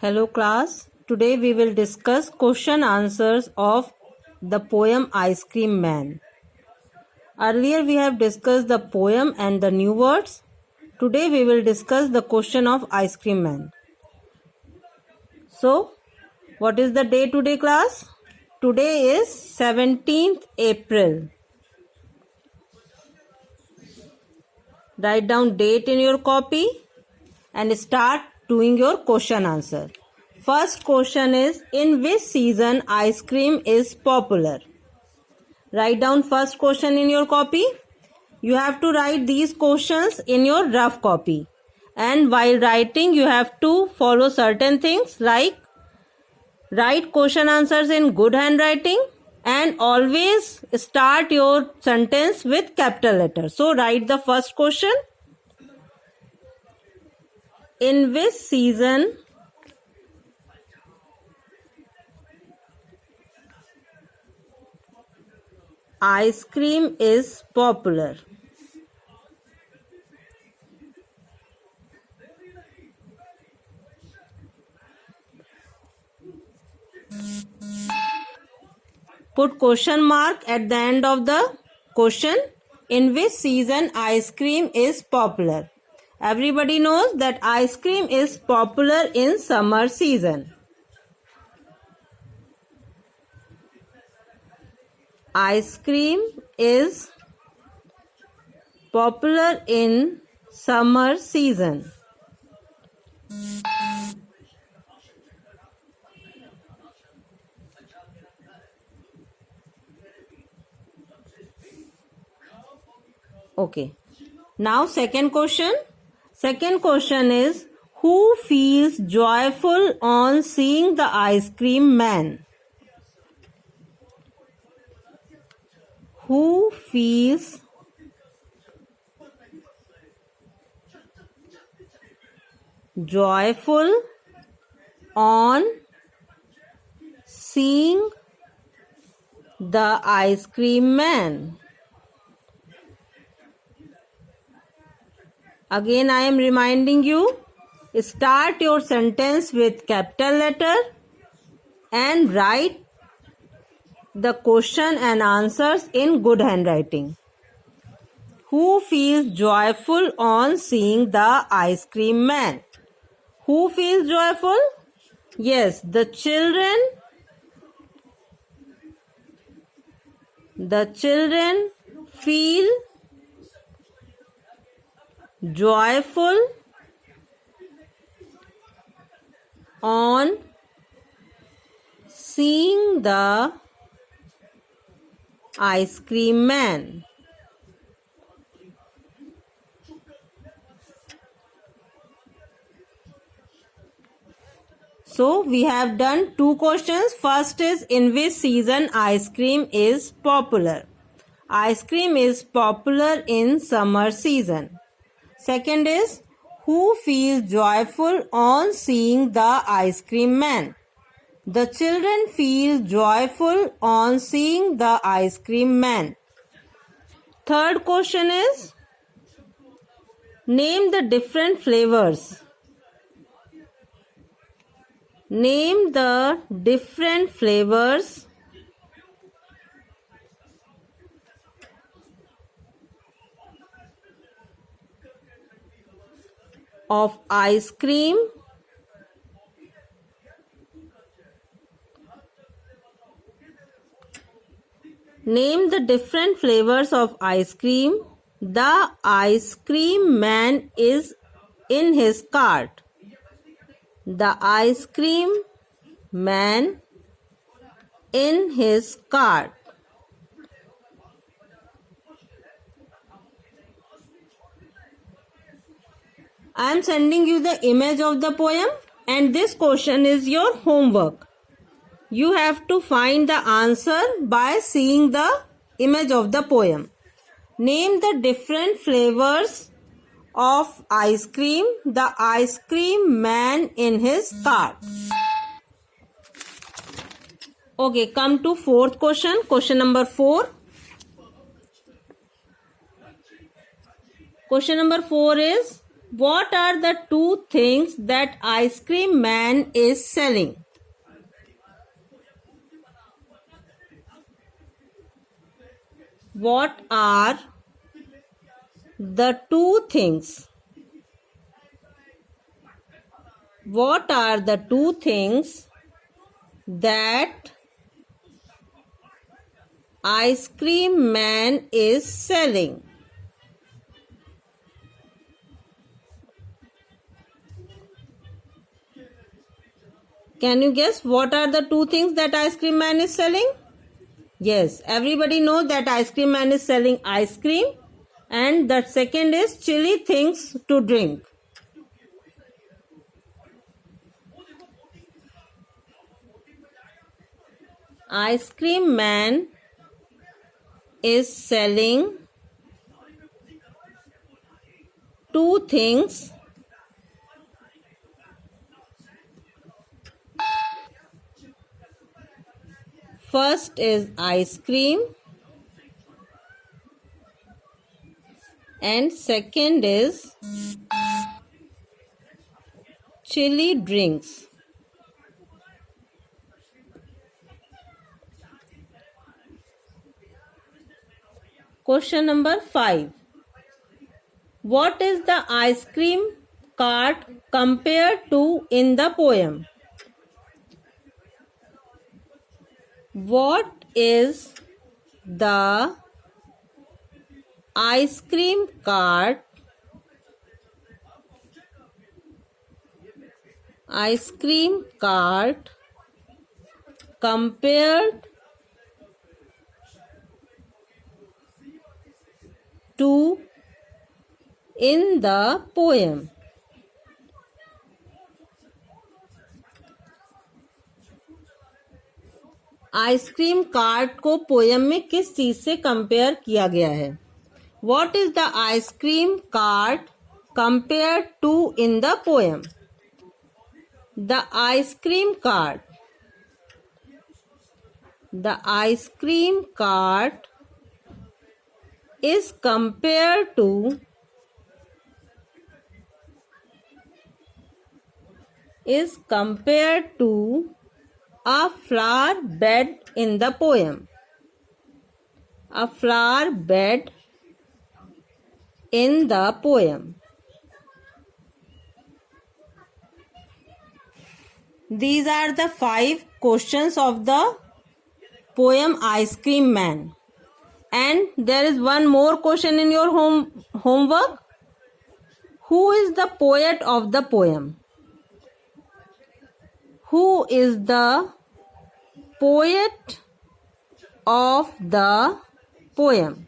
Hello class, today we will discuss question answers of the poem Ice Cream Man. Earlier we have discussed the poem and the new words. Today we will discuss the question of Ice Cream Man. So, what is the day today class? Today is 17th April. Write down date in your copy and start doing your question answer. First question is, in which season ice cream is popular? Write down first question in your copy. You have to write these questions in your rough copy. And while writing, you have to follow certain things like write question answers in good handwriting and always start your sentence with capital letters. So write the first question. In which season ice cream is popular? Put question mark at the end of the question. In which season ice cream is popular? Everybody knows that ice cream is popular in summer season. Ice cream is popular in summer season. Okay. Now second question. Second question is, who feels joyful on seeing the ice cream man? Who feels joyful on seeing the ice cream man? Again, I am reminding you, start your sentence with capital letter and write the question and answers in good handwriting. Who feels joyful on seeing the ice cream man? Who feels joyful? Yes, the children. The children feel joyful on seeing the ice cream man. So we have done two questions. First is, in which season ice cream is popular? Ice cream is popular in summer season. Second is, who feels joyful on seeing the ice cream man? The children feel joyful on seeing the ice cream man. Third question is, name the different flavors. Name the different flavors of ice cream Name the different flavors of ice cream the ice cream man is in his cart. The ice cream man in his cart. I am sending you the image of the poem and this question is your homework. You have to find the answer by seeing the image of the poem. Name the different flavors of ice cream the ice cream man in his cart. Okay, come to fourth question. Question number 4. Question number 4 is, What are the two things that ice cream man is selling? What are the two things? What are the two things that ice cream man is selling? Can you guess what are the two things that ice cream man is selling? Yes, everybody knows that ice cream man is selling ice cream, and the second is chilly things to drink. Ice cream man is selling two things. First is ice cream and second is chilly drinks. Question number 5. What is the ice cream cart compared to in the poem? What is the ice cream cart compared to in the poem? Ice cream cart को poem में किस चीज से compare किया गया है? What is the ice cream cart compared to in the poem? The ice cream cart is compared to a flower bed in the poem. A flower bed in the poem. These are the 5 questions of the poem Ice Cream Man. And there is one more question in your homework. Who is the poet of the poem? Who is the poet of the poem?